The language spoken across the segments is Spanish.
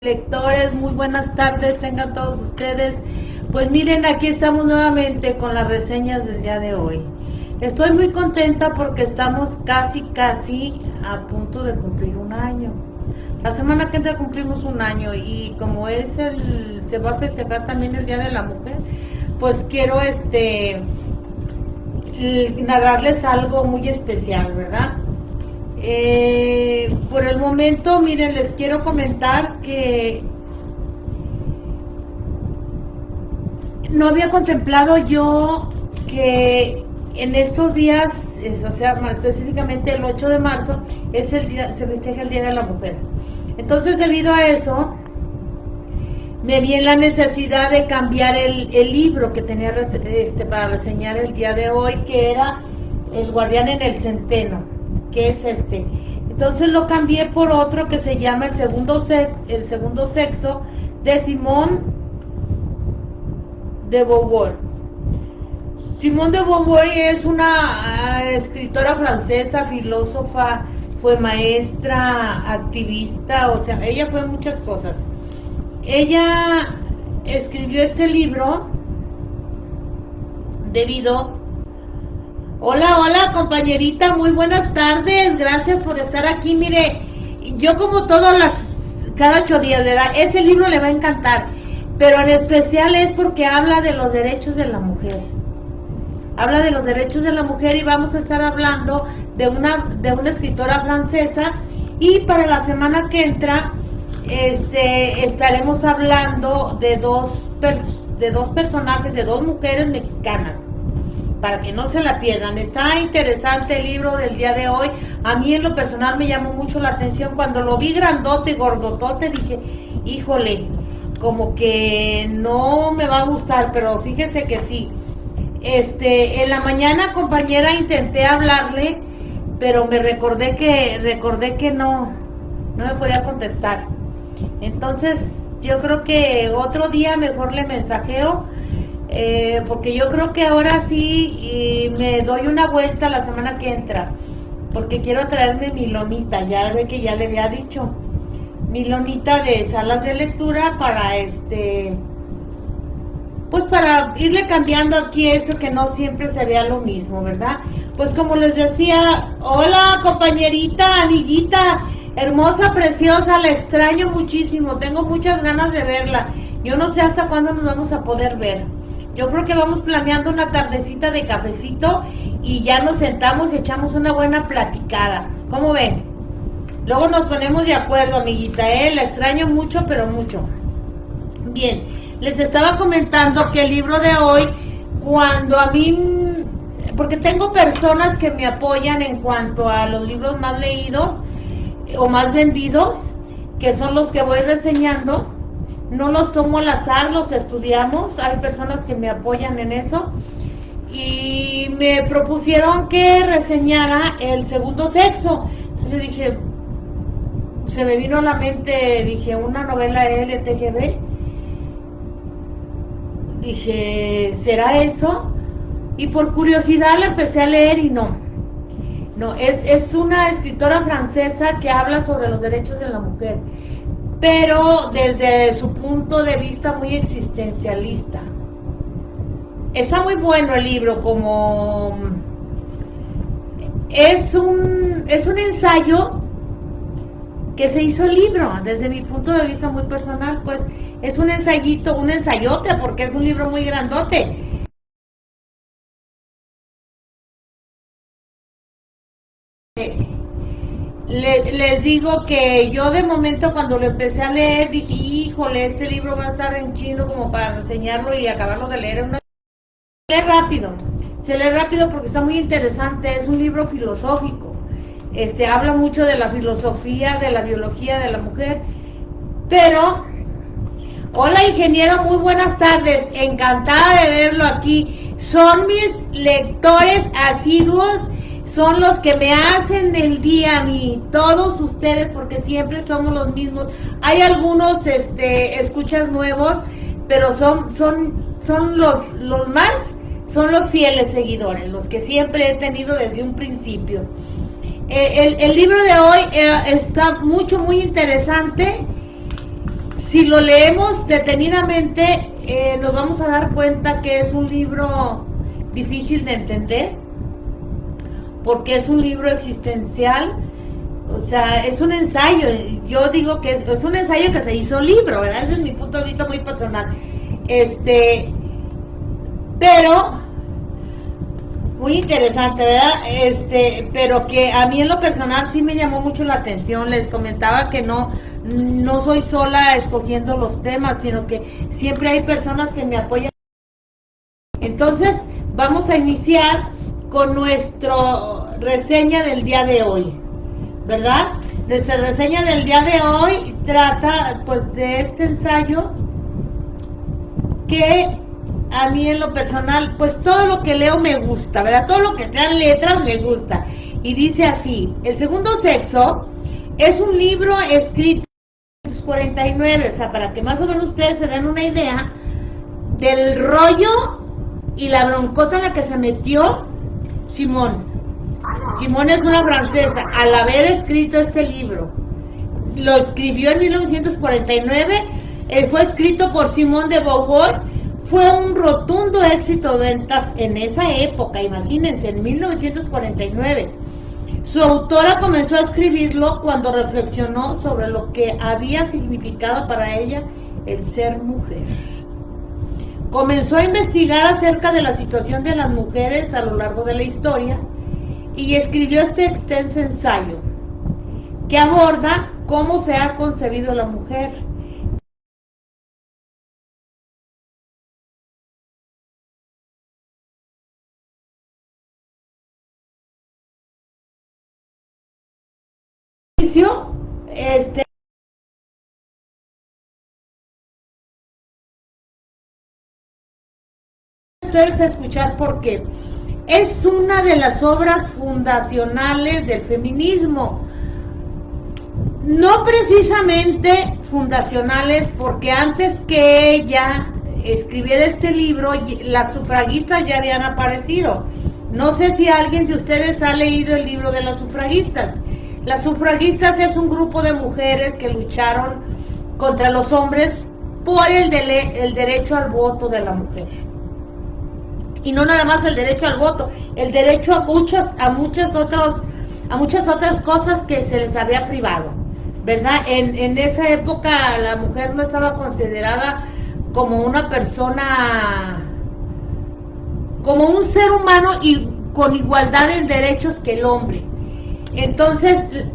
Lectores, muy buenas tardes tengan todos ustedes. Pues miren, aquí estamos nuevamente con las reseñas del día de hoy. Estoy muy contenta porque estamos casi a punto de cumplir un año. La semana que entra cumplimos un año y como se va a festejar también el Día de la Mujer, pues quiero narrarles algo muy especial, ¿verdad? Por el momento, miren, les quiero comentar que no había contemplado yo que en estos días, o sea, más específicamente el 8 de marzo, se festeja el Día de la Mujer. Entonces, debido a eso, me vi en la necesidad de cambiar el libro que tenía para reseñar el día de hoy, que era El Guardián en el Centeno, que es este. Entonces lo cambié por otro que se llama El Segundo Sexo, de Simone de Beauvoir. Simone de Beauvoir es una escritora francesa, filósofa, fue maestra, activista, o sea, ella fue muchas cosas. Ella escribió este libro debido... Hola compañerita, muy buenas tardes, gracias por estar aquí. Mire, yo como cada 8 días de edad, este libro le va a encantar, pero en especial es porque habla de los derechos de la mujer. Habla de los derechos de la mujer y vamos a estar hablando de una escritora francesa, y para la semana que entra estaremos hablando de dos personajes, de dos mujeres mexicanas, para que no se la pierdan. Está interesante el libro del día de hoy. A mí en lo personal me llamó mucho la atención. Cuando lo vi grandote y gordotote dije, híjole, como que no me va a gustar, pero fíjese que sí. En la mañana, compañera, intenté hablarle, pero me recordé que no me podía contestar. Entonces yo creo que otro día mejor le mensajeo, porque yo creo que ahora sí me doy una vuelta la semana que entra, porque quiero traerme mi lonita, ya ve que ya le había dicho, mi lonita de salas de lectura para pues para irle cambiando aquí esto, que no siempre se vea lo mismo, ¿verdad? Pues como les decía, hola compañerita, amiguita, hermosa, preciosa, la extraño muchísimo, tengo muchas ganas de verla. Yo no sé hasta cuándo nos vamos a poder ver. Yo creo que vamos planeando una tardecita de cafecito y ya nos sentamos y echamos una buena platicada. ¿Cómo ven? Luego nos ponemos de acuerdo, amiguita, la extraño mucho, pero mucho. Bien, les estaba comentando que el libro de hoy, cuando a mí, porque tengo personas que me apoyan en cuanto a los libros más leídos o más vendidos, que son los que voy reseñando. No los tomo al azar, los estudiamos, hay personas que me apoyan en eso, y me propusieron que reseñara El Segundo Sexo. Entonces dije, se me vino a la mente, dije, una novela LTGB, dije, ¿será eso? Y por curiosidad la empecé a leer y no, es una escritora francesa que habla sobre los derechos de la mujer, pero desde su punto de vista muy existencialista. Está muy bueno el libro, como es un ensayo que se hizo el libro, desde mi punto de vista muy personal, pues es un ensayito, un ensayote, porque es un libro muy grandote. Les digo que yo de momento cuando lo empecé a leer dije, híjole, este libro va a estar en chino como para reseñarlo y acabarlo de leer. Se lee rápido porque está muy interesante, es un libro filosófico, habla mucho de la filosofía, de la biología de la mujer, pero, hola ingeniero, muy buenas tardes, encantada de verlo aquí, son mis lectores asiduos, son los que me hacen del día a mí, todos ustedes, porque siempre somos los mismos. Hay algunos escuchas nuevos, pero son los fieles seguidores, los que siempre he tenido desde un principio. El libro de hoy está muy interesante. si lo leemos detenidamente, nos vamos a dar cuenta que es un libro difícil de entender, porque es un libro existencial. O sea, es un ensayo. Yo digo que es un ensayo que se hizo libro, ¿verdad? Ese es mi punto de vista muy personal. Pero muy interesante, ¿verdad? Pero que a mí en lo personal sí me llamó mucho la atención. Les comentaba que no soy sola escogiendo los temas, sino que siempre hay personas que me apoyan. Entonces, vamos a iniciar con nuestra reseña del día de hoy, ¿verdad? Nuestra reseña del día de hoy trata, pues, de este ensayo que a mí en lo personal, pues todo lo que leo me gusta, ¿verdad? Todo lo que sean letras me gusta. Y dice así: El segundo sexo es un libro escrito en 1949, o sea, para que más o menos ustedes se den una idea del rollo y la broncota en la que se metió Simone. Simone es una francesa. Al haber escrito este libro, lo escribió en 1949, fue escrito por Simone de Beauvoir. Fue un rotundo éxito de ventas en esa época, imagínense, en 1949. Su autora comenzó a escribirlo cuando reflexionó sobre lo que había significado para ella el ser mujer. Comenzó a investigar acerca de la situación de las mujeres a lo largo de la historia y escribió este extenso ensayo que aborda cómo se ha concebido la mujer. Ustedes a escuchar porque es una de las obras fundacionales del feminismo. No precisamente fundacionales, porque antes que ella escribiera este libro, las sufragistas ya habían aparecido. No sé si alguien de ustedes ha leído el libro de las sufragistas. Las sufragistas es un grupo de mujeres que lucharon contra los hombres por el derecho al voto de la mujer. Y no nada más el derecho al voto, el derecho a muchas otras cosas que se les había privado, ¿verdad? En esa época la mujer no estaba considerada como una persona, como un ser humano y con igualdad de derechos que el hombre. Entonces,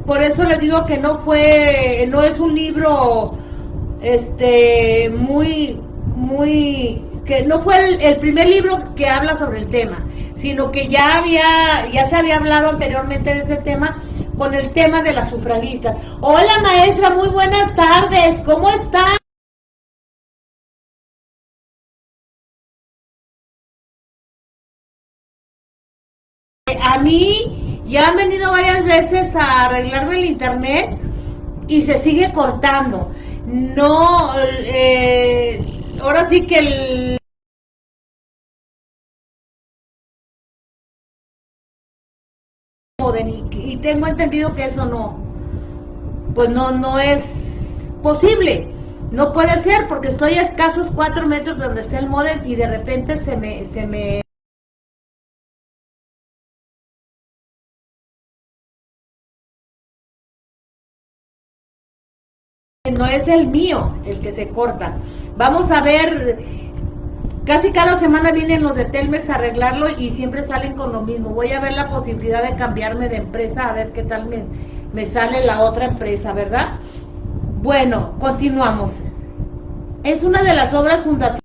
por eso les digo que no es un libro que no fue el primer libro que habla sobre el tema, sino que ya se había hablado anteriormente de ese tema con el tema de las sufragistas. Hola maestra, muy buenas tardes, ¿cómo está? A mí ya han venido varias veces a arreglarme el internet y se sigue cortando. No, ahora sí que y tengo entendido que eso pues no es posible. No puede ser porque estoy a escasos 4 metros de donde está el módem y de repente se me no es el mío el que se corta. Vamos a ver, casi cada semana vienen los de Telmex a arreglarlo y siempre salen con lo mismo. Voy a ver la posibilidad de cambiarme de empresa, a ver qué tal me sale la otra empresa, ¿verdad? Bueno, continuamos. Es una de las obras fundacionales.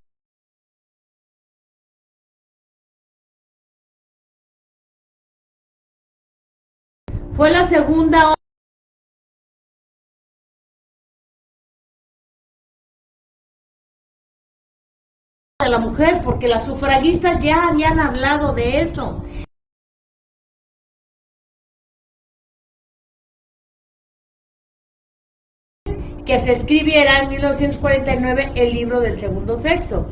Fue la segunda obra de la mujer, porque las sufragistas ya habían hablado de eso. Que se escribiera en 1949 el libro del segundo sexo.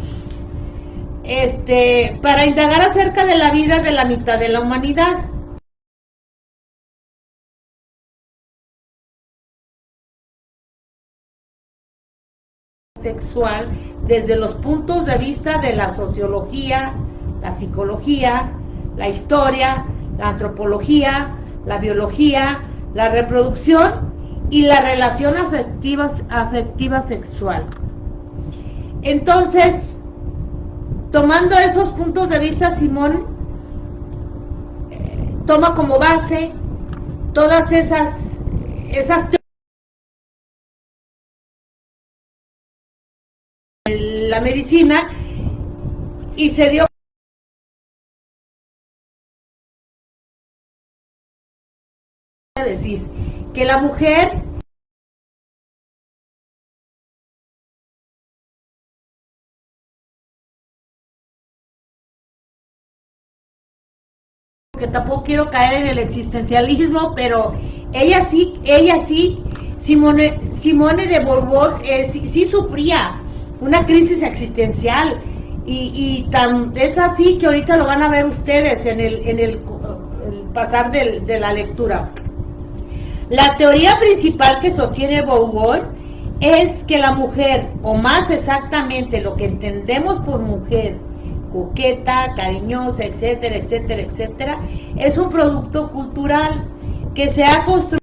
Para indagar acerca de la vida de la mitad de la humanidad. sexual desde los puntos de vista de la sociología, la psicología, la historia, la antropología, la biología, la reproducción y la relación afectiva sexual. Entonces, tomando esos puntos de vista, Simón toma como base todas esas la medicina, y se dio a decir que la mujer que tampoco quiero caer en el existencialismo, pero ella sí, Simone de Beauvoir sí sufría una crisis existencial, y tan es así que ahorita lo van a ver ustedes en el pasar de la lectura. La teoría principal que sostiene Beauvoir es que la mujer, o más exactamente lo que entendemos por mujer, coqueta, cariñosa, etcétera, etcétera, etcétera, es un producto cultural que se ha construido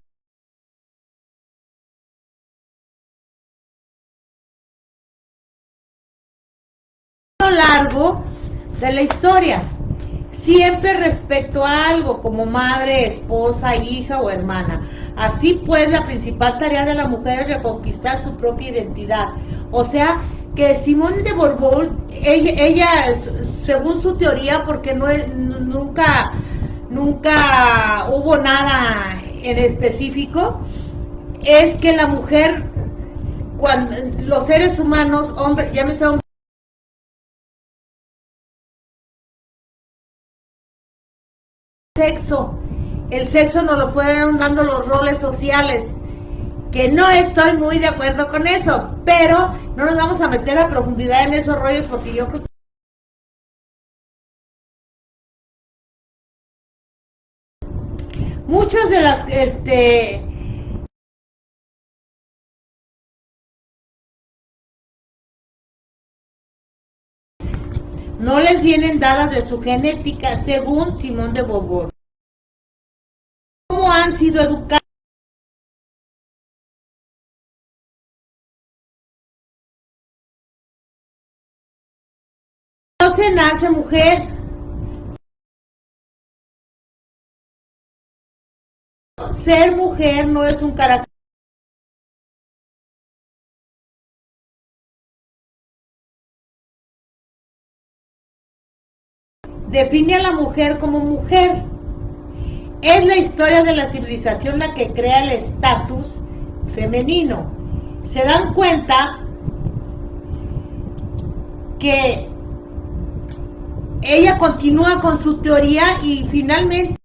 a lo largo de la historia, siempre respecto a algo como madre, esposa, hija o hermana. Así pues, la principal tarea de la mujer es reconquistar su propia identidad. O sea, que Simone de Beauvoir, ella según su teoría, porque nunca hubo nada en específico, es que la mujer, cuando los seres humanos, hombre, llámese hombre, el sexo nos lo fueron dando los roles sociales, que no estoy muy de acuerdo con eso, pero no nos vamos a meter a profundidad en esos rollos, porque yo creo que muchas de las no les vienen dadas de su genética, según Simone de Beauvoir. ¿Cómo han sido educadas? No se nace mujer. Ser mujer no es un carácter. Define a la mujer como mujer. Es la historia de la civilización la que crea el estatus femenino. Se dan cuenta que ella continúa con su teoría, y finalmente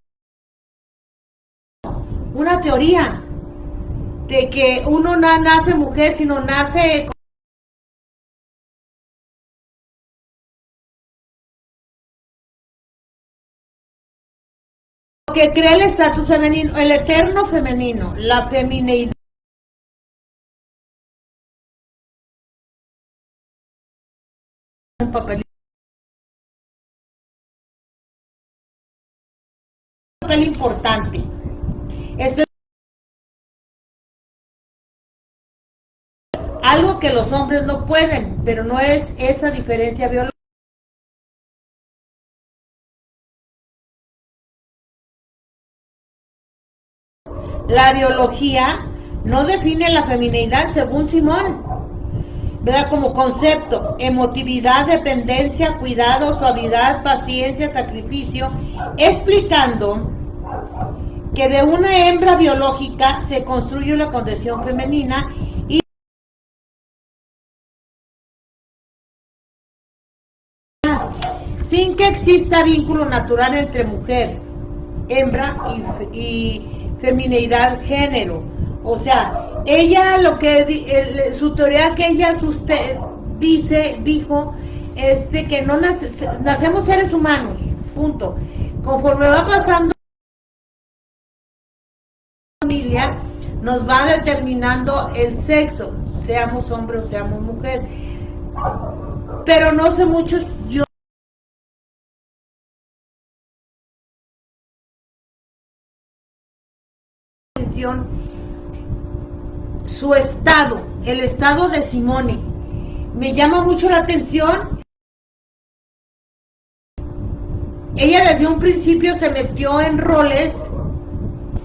una teoría de que uno no nace mujer, sino nace que crea el estatus femenino, el eterno femenino, la femineidad. Un papel importante. Algo que los hombres no pueden, pero no es esa diferencia biológica. La biología no define la femineidad según Simón, ¿verdad? Como concepto: emotividad, dependencia, cuidado, suavidad, paciencia, sacrificio, explicando que de una hembra biológica se construye una condición femenina, y sin que exista vínculo natural entre mujer, hembra y femineidad, género. O sea, ella lo que su teoría que ella dijo que no nacemos seres humanos, punto. Conforme va pasando la familia, nos va determinando el sexo, seamos hombre o seamos mujer. Pero no sé mucho yo su estado, el estado de Simone. Me llama mucho la atención. Ella desde un principio se metió en roles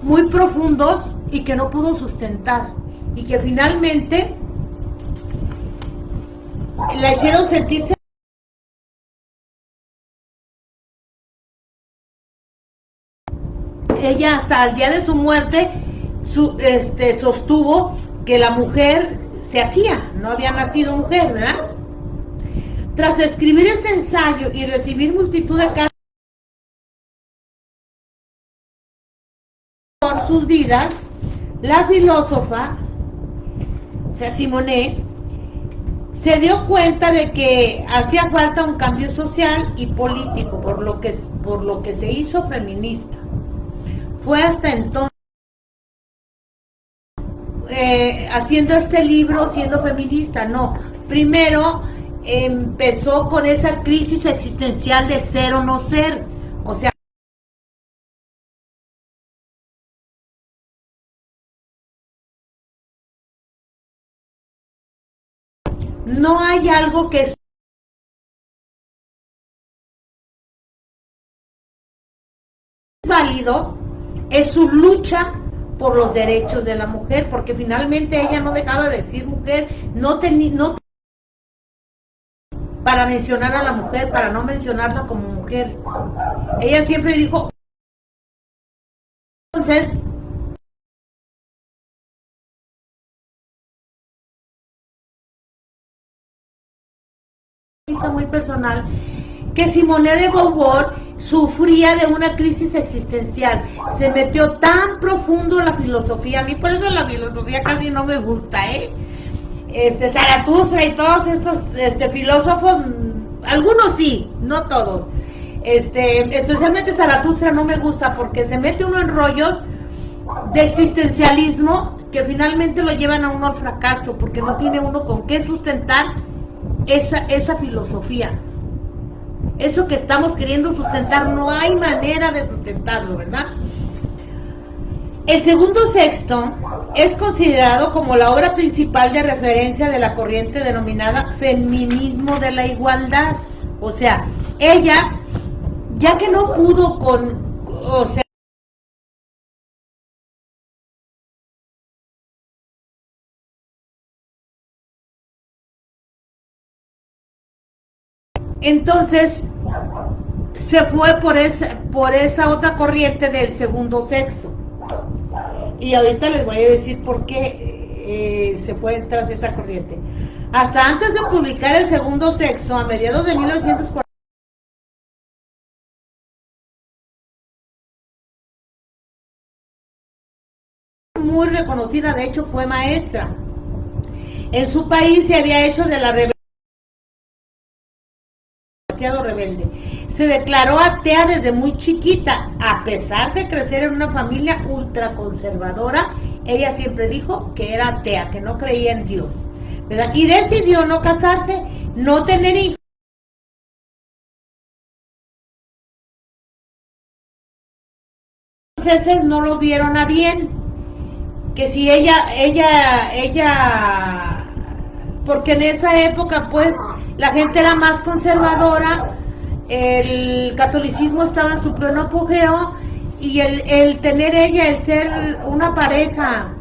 muy profundos y que no pudo sustentar, y que finalmente la hicieron sentirse. Ella hasta el día de su muerte sostuvo que la mujer se hacía, no había nacido mujer, ¿verdad? Tras escribir este ensayo y recibir multitud de cartas por sus vidas, la filósofa, o sea, Simone, se dio cuenta de que hacía falta un cambio social y político, por lo que se hizo feminista. Fue hasta entonces, haciendo este libro, siendo feminista, no. Primero empezó con esa crisis existencial de ser o no ser, o sea, no hay algo que es válido, es su lucha por los derechos de la mujer, porque finalmente ella no dejaba de decir mujer, no para mencionar a la mujer, para no mencionarla como mujer. Ella siempre dijo, entonces, muy personal, que Simone de Beauvoir sufría de una crisis existencial, se metió tan profundo en la filosofía. A mí por eso la filosofía casi no me gusta, Zaratustra y todos estos filósofos, algunos sí, no todos, especialmente Zaratustra no me gusta, porque se mete uno en rollos de existencialismo que finalmente lo llevan a uno al fracaso, porque no tiene uno con qué sustentar esa filosofía. Eso que estamos queriendo sustentar, no hay manera de sustentarlo, ¿verdad? El segundo sexto es considerado como la obra principal de referencia de la corriente denominada feminismo de la igualdad. O sea, ella, ya que no pudo entonces se fue por esa otra corriente del segundo sexo. Y ahorita les voy a decir por qué se fue tras esa corriente. Hasta antes de publicar El segundo sexo, a mediados de 1940, muy reconocida, de hecho fue maestra. En su país se había hecho de la rebelde. Se declaró atea desde muy chiquita, a pesar de crecer en una familia ultraconservadora. Ella siempre dijo que era atea, que no creía en Dios, ¿verdad? Y decidió no casarse, no tener hijos. Entonces no lo vieron a bien, que si ella, porque en esa época pues la gente era más conservadora, el catolicismo estaba en su pleno apogeo, y el tener ella, el ser una pareja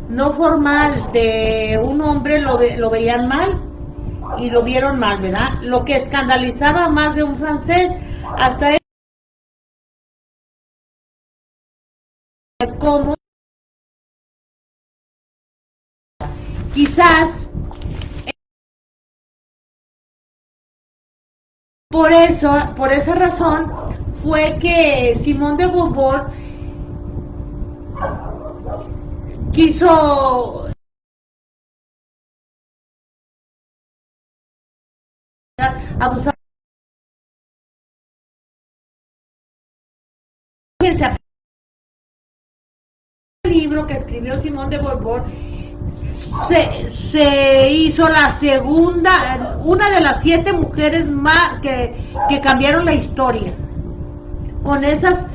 no formal de un hombre, lo veían mal, y lo vieron mal, ¿verdad? Lo que escandalizaba más de un francés, hasta cómo quizás por esa razón fue que Simone de Beauvoir quiso abusar libro que escribió Simone de Beauvoir se hizo la segunda, una de las 7 mujeres más que cambiaron la historia con esas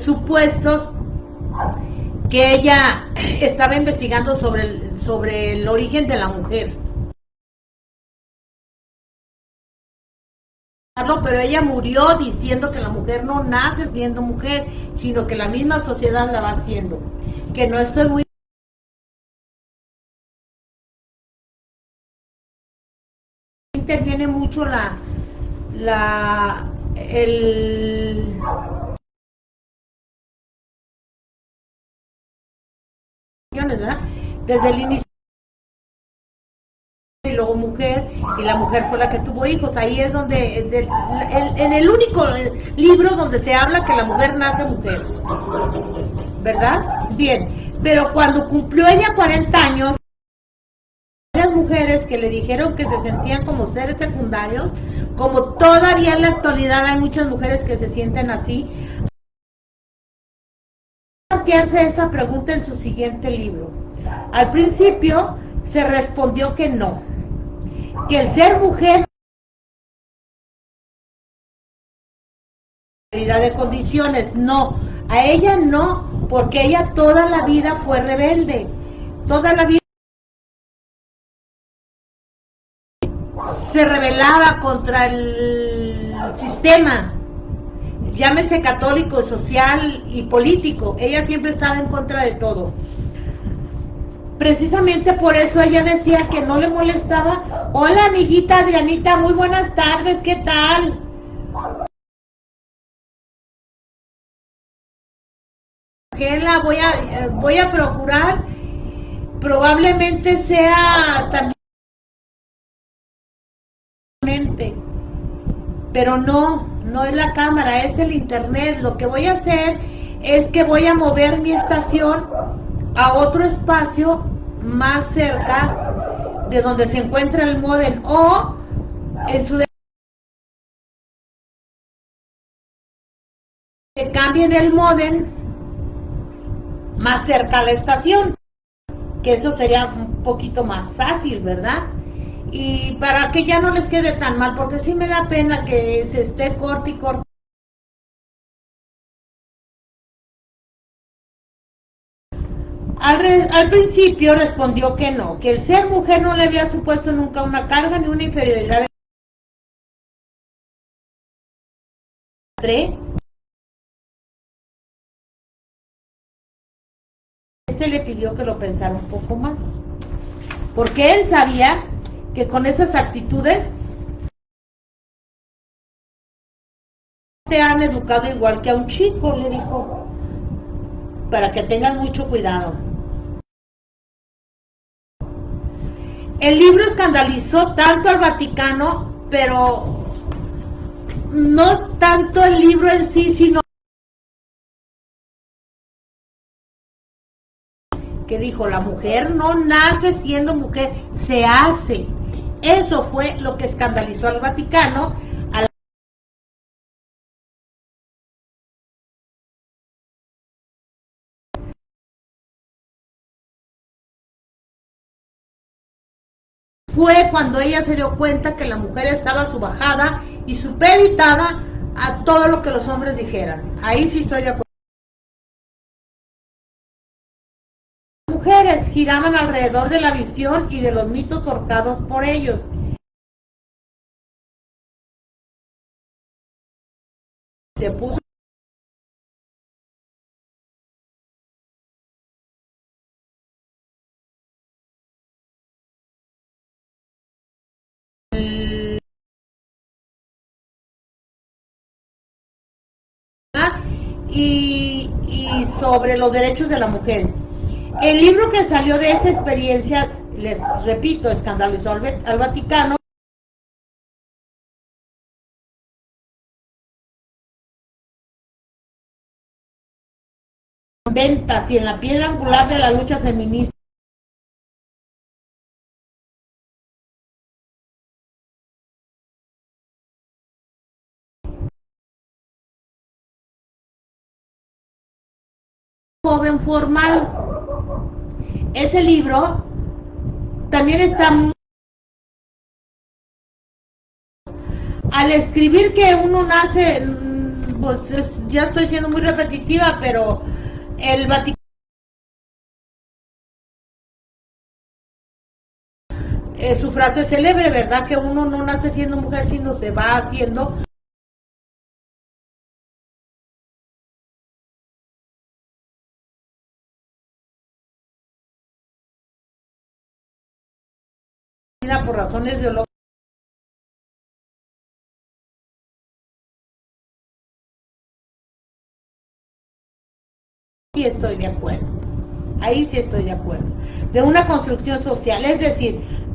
supuestos que ella estaba investigando sobre el origen de la mujer. Pero ella murió diciendo que la mujer no nace siendo mujer, sino que la misma sociedad la va haciendo. Que no estoy muy... Interviene mucho el... ¿verdad? Desde el inicio, y luego mujer, y la mujer fue la que tuvo hijos. Ahí es donde, en el único libro donde se habla que la mujer nace mujer, ¿verdad? Bien, pero cuando cumplió ella 40 años, las mujeres que le dijeron que se sentían como seres secundarios, como todavía en la actualidad hay muchas mujeres que se sienten así, que hace esa pregunta en su siguiente libro. Al principio se respondió que no, que el ser mujer de condiciones, no, a ella no, porque ella toda la vida fue rebelde, toda la vida se rebelaba contra el sistema, llámese católico, social y político. Ella siempre estaba en contra de todo. Precisamente por eso ella decía que no le molestaba. Hola, amiguita Adrianita, muy buenas tardes, ¿qué tal? La voy a procurar, probablemente sea también, pero no es la cámara, es el internet. Lo que voy a hacer es que voy a mover mi estación a otro espacio más cerca de donde se encuentra el módem, o en su que cambien el módem más cerca a la estación, que eso sería un poquito más fácil, ¿verdad? Y para que ya no les quede tan mal, porque sí me da pena que se esté corte y corte. Al principio respondió que no, que el ser mujer no le había supuesto nunca una carga ni una inferioridad. Le pidió que lo pensara un poco más, porque él sabía que con esas actitudes te han educado igual que a un chico, le dijo, para que tengas mucho cuidado. El libro escandalizó tanto al Vaticano, pero no tanto el libro en sí, sino que dijo, la mujer no nace siendo mujer, se hace. Eso fue lo que escandalizó al Vaticano. Fue cuando ella se dio cuenta que la mujer estaba subajada y supeditada a todo lo que los hombres dijeran. Ahí sí estoy de acuerdo. Las mujeres giraban alrededor de la visión y de los mitos forjados por ellos. Se puso y sobre los derechos de la mujer. El libro que salió de esa experiencia, les repito, escandalizó al Vaticano. Ventas y en la piedra angular de la lucha feminista. joven formal. Ese libro también está, al escribir que uno nace, pues ya estoy siendo muy repetitiva, pero el Vaticano, su frase célebre, ¿verdad? Que uno no nace siendo mujer, sino se va haciendo. Por razones biológicas. Sí estoy de acuerdo. Ahí sí estoy de acuerdo. De una construcción social, es decir,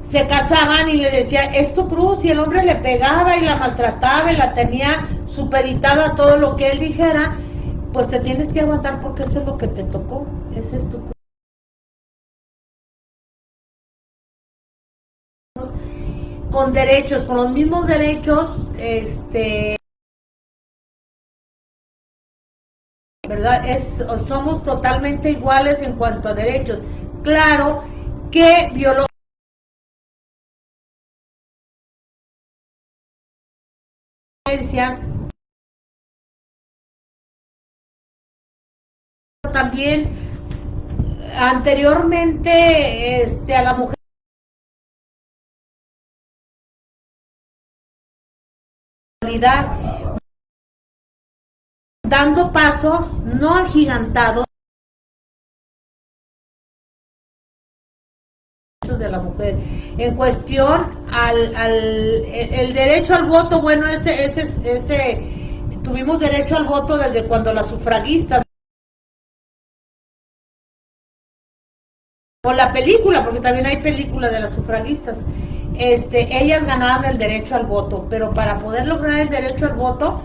se casaban y le decía, esto cruz, y el hombre le pegaba y la maltrataba y la tenía supeditada a todo lo que él dijera, pues te tienes que aguantar porque eso es lo que te tocó, ese es tu cruz. Con derechos, con los mismos derechos, ¿verdad? Somos totalmente iguales en cuanto a derechos. Claro que violencias también anteriormente a la mujer dando pasos no agigantados de la mujer en cuestión el derecho al voto. Bueno, ese tuvimos derecho al voto desde cuando las sufragistas, o la película, porque también hay películas de las sufragistas, ellas ganaban el derecho al voto, pero para poder lograr el derecho al voto,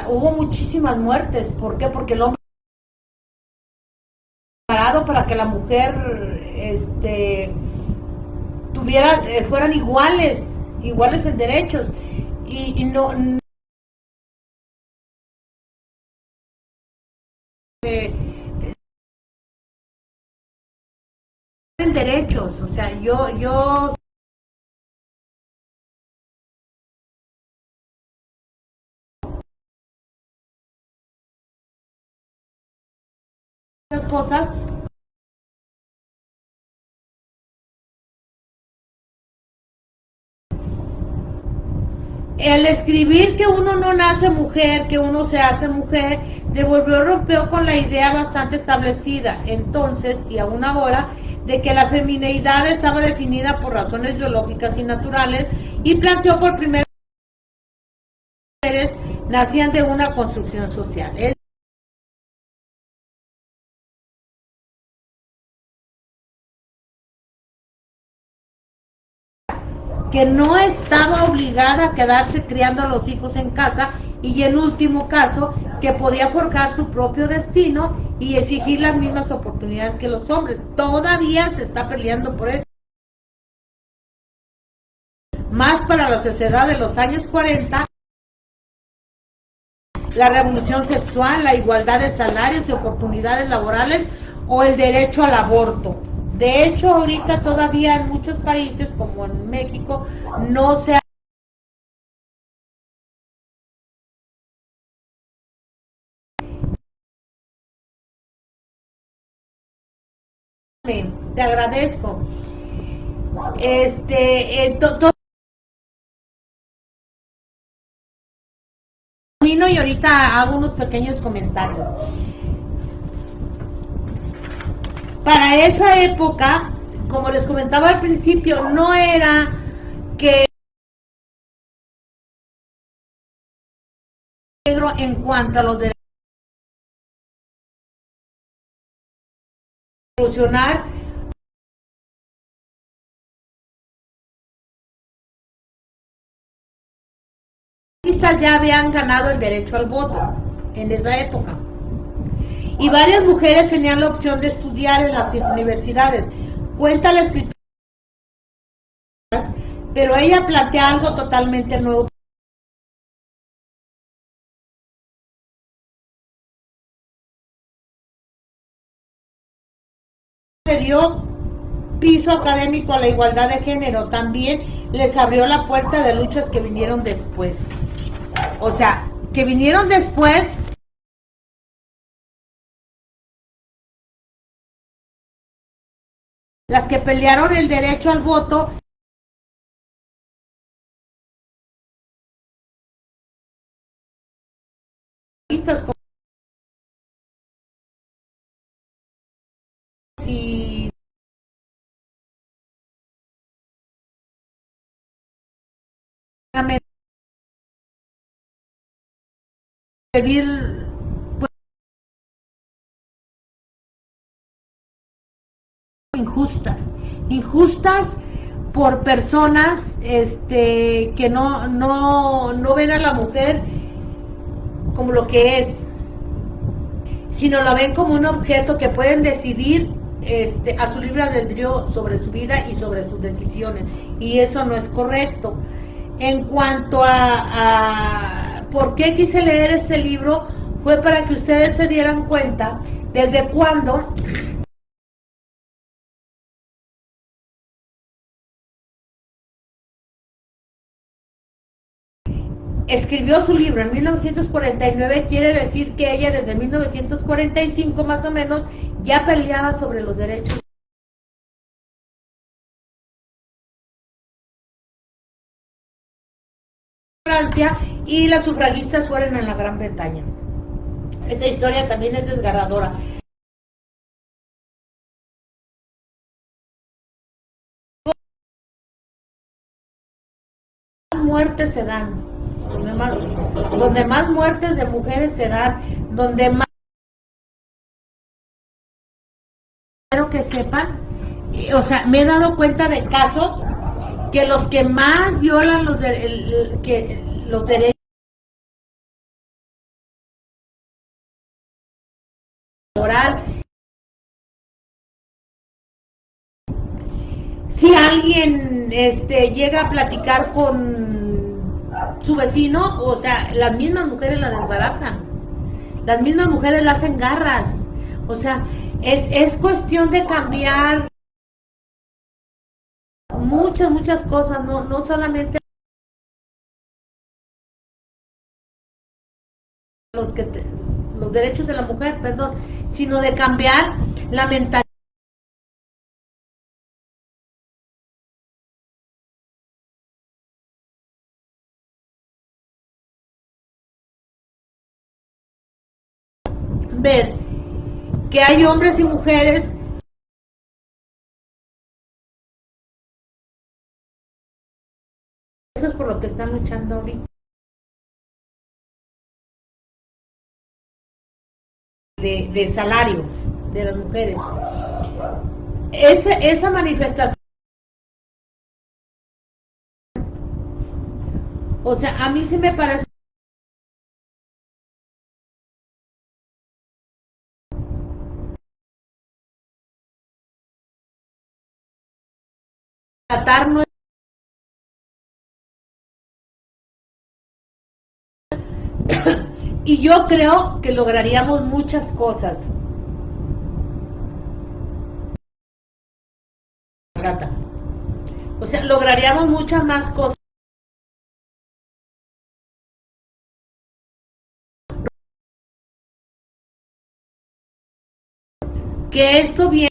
hubo muchísimas muertes. ¿Por qué? Porque el hombre parado para que la mujer tuviera, fueran iguales en derechos, y no en derechos. O sea, yo las cosas. El escribir que uno no nace mujer, que uno se hace mujer, rompió con la idea bastante establecida entonces y aún ahora de que la femineidad estaba definida por razones biológicas y naturales, y planteó por primera vez que las mujeres nacían de una construcción social. Que no estaba obligada a quedarse criando a los hijos en casa, y en último caso que podía forjar su propio destino y exigir las mismas oportunidades que los hombres. Todavía se está peleando por eso. Más para la sociedad de los años 40, la revolución sexual, la igualdad de salarios y oportunidades laborales, o el derecho al aborto. De hecho, ahorita todavía en muchos países, como en México, no se ha... Te agradezco. Y ahorita hago unos pequeños comentarios. Para esa época, como les comentaba al principio, no era que negro en cuanto a los derechos de revolucionar. Ya habían ganado el derecho al voto en esa época, y varias mujeres tenían la opción de estudiar en las universidades. Cuenta la escritora, pero ella plantea algo totalmente nuevo. Le dio piso académico a la igualdad de género, también les abrió la puerta de luchas que vinieron después. O sea, que vinieron después, las que pelearon el derecho al voto, como si pedir pues, injustas por personas que no ven a la mujer como lo que es, sino la ven como un objeto que pueden decidir a su libre albedrío sobre su vida y sobre sus decisiones, y eso no es correcto. En cuanto a por qué quise leer este libro, fue para que ustedes se dieran cuenta desde cuándo escribió su libro en 1949, quiere decir que ella desde 1945 más o menos ya peleaba sobre los derechos. Francia, y las sufragistas fueron en la Gran Bretaña. Esa historia también es desgarradora. Muertes se dan, donde más muertes de mujeres se dan, donde más, quiero que sepan, o sea, me he dado cuenta de casos que los que más violan los derechos moral, si alguien llega a platicar con su vecino, o sea, las mismas mujeres la desbaratan, las mismas mujeres la hacen garras, o sea, es cuestión de cambiar muchas cosas, no solamente los derechos de la mujer, perdón, sino de cambiar la mentalidad. Ver que hay hombres y mujeres eso es por lo que están luchando ahorita de salarios de las mujeres. Esa manifestación, o sea, a mí sí me parece tratar y yo creo que lograríamos muchas cosas. O sea, lograríamos muchas más cosas. Que esto viene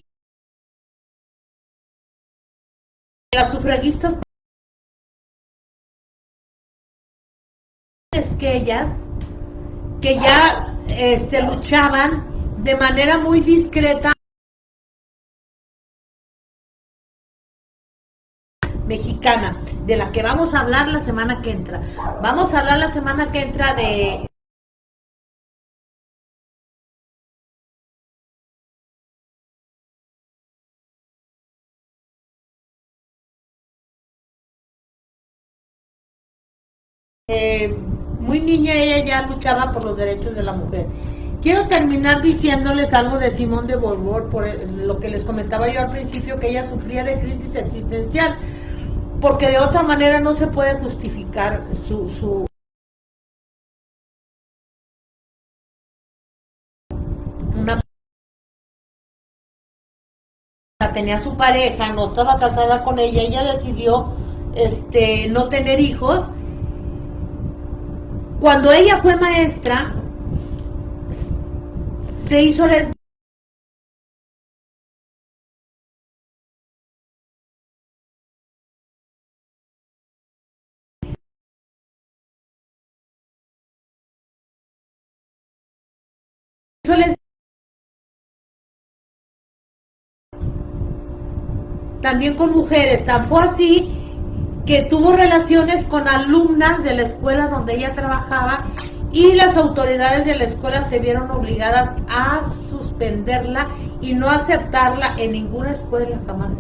de las sufragistas, es que ellas que ya luchaban de manera muy discreta mexicana, de la que vamos a hablar la semana que entra. Vamos a hablar la semana que entra de muy niña ella ya luchaba por los derechos de la mujer quiero terminar diciéndoles algo de Simone de Beauvoir, por lo que les comentaba yo al principio, que ella sufría de crisis existencial, porque de otra manera no se puede justificar su una tenía su pareja, no estaba casada con ella, ella decidió no tener hijos. Cuando ella fue maestra, se hizo lesbiana. También con mujeres, tan fue así que tuvo relaciones con alumnas de la escuela donde ella trabajaba y las autoridades de la escuela se vieron obligadas a suspenderla y no aceptarla en ninguna escuela jamás,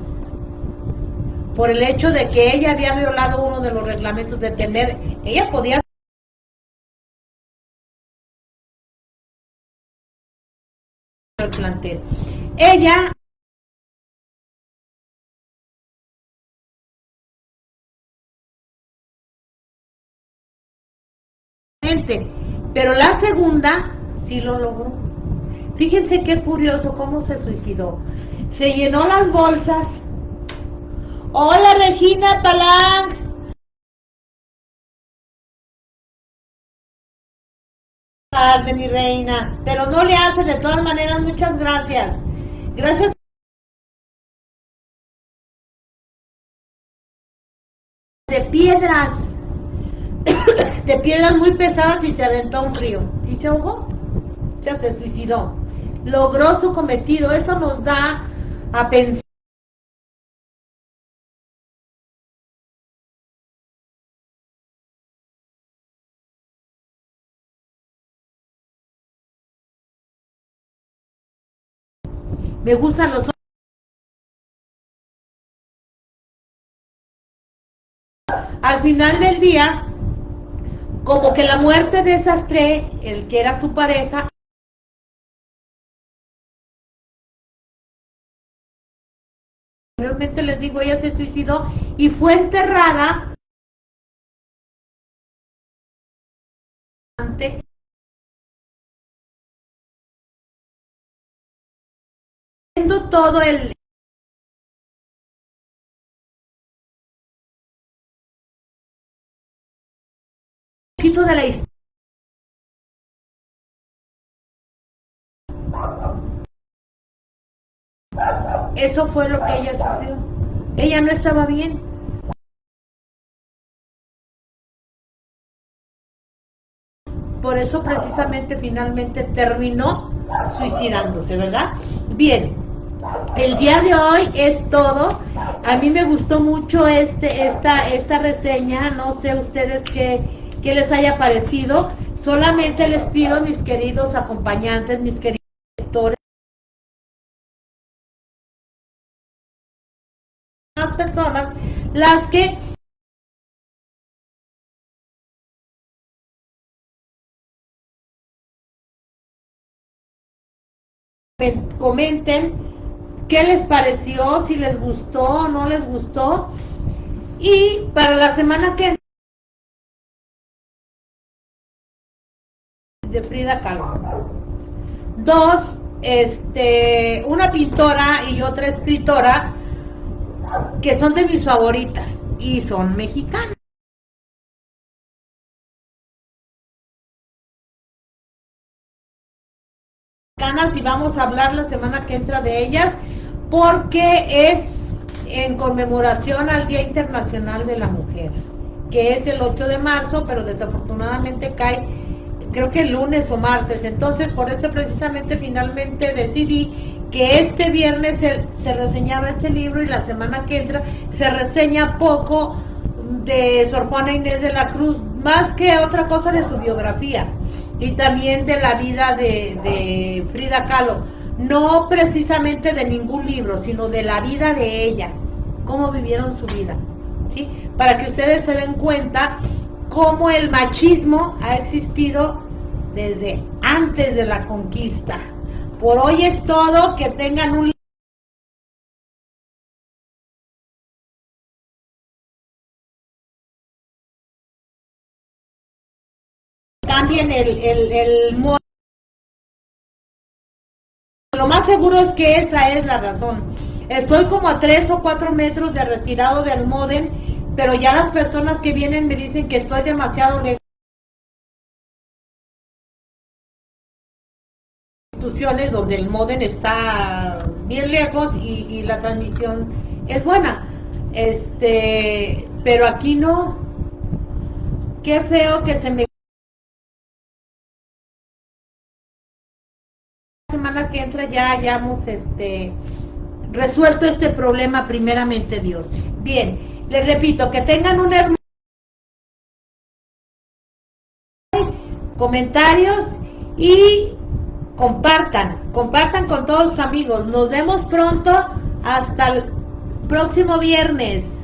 por el hecho de que ella había violado uno de los reglamentos de tener, ella podía el plantel. Ella pero la segunda sí lo logró. Fíjense qué curioso cómo se suicidó. Se llenó las bolsas. Hola Regina Palang. De mi reina, pero no le hace, de todas maneras, muchas gracias. Gracias. De piedras. De piedras muy pesadas y se aventó a un río. ¿Y se ahogó? Ya se suicidó. Logró su cometido. Eso nos da a pensar. Me gustan los al final del día, como que la muerte de esas tres, el que era su pareja, realmente les digo, ella se suicidó y fue enterrada ante todo el poquito de la historia. Eso fue lo que ella sufrió. Ella no estaba bien. Por eso precisamente finalmente terminó suicidándose, ¿verdad? Bien, el día de hoy es todo. A mí me gustó mucho esta reseña. No sé ustedes qué les haya parecido. Solamente les pido, mis queridos acompañantes, mis queridos lectores, personas, las que comenten qué les pareció, si les gustó o no les gustó. Y para la semana que de Frida Kahlo. Dos, una pintora y otra escritora que son de mis favoritas y son mexicanas. Y vamos a hablar la semana que entra de ellas porque es en conmemoración al Día Internacional de la Mujer, que es el 8 de marzo, pero desafortunadamente cae, creo que el lunes o martes. Entonces, por eso precisamente finalmente decidí que este viernes se reseñaba este libro y la semana que entra se reseña poco de Sor Juana Inés de la Cruz, más que otra cosa de su biografía y también de la vida de Frida Kahlo, no precisamente de ningún libro, sino de la vida de ellas, cómo vivieron su vida, ¿sí? Para que ustedes se den cuenta cómo el machismo ha existido desde antes de la conquista. Por hoy es todo, que tengan un cambien el modo. Lo más seguro es que esa es la razón. Estoy como a 3 o 4 metros de retirado del módem, pero ya las personas que vienen me dicen que estoy demasiado lejos. Instituciones donde el módem está bien lejos y la transmisión es buena. Pero aquí no. Qué feo que se me semana que entra ya hayamos resuelto este problema, primeramente Dios. Bien, les repito, que tengan un hermoso comentarios y compartan con todos sus amigos. Nos vemos pronto, hasta el próximo viernes.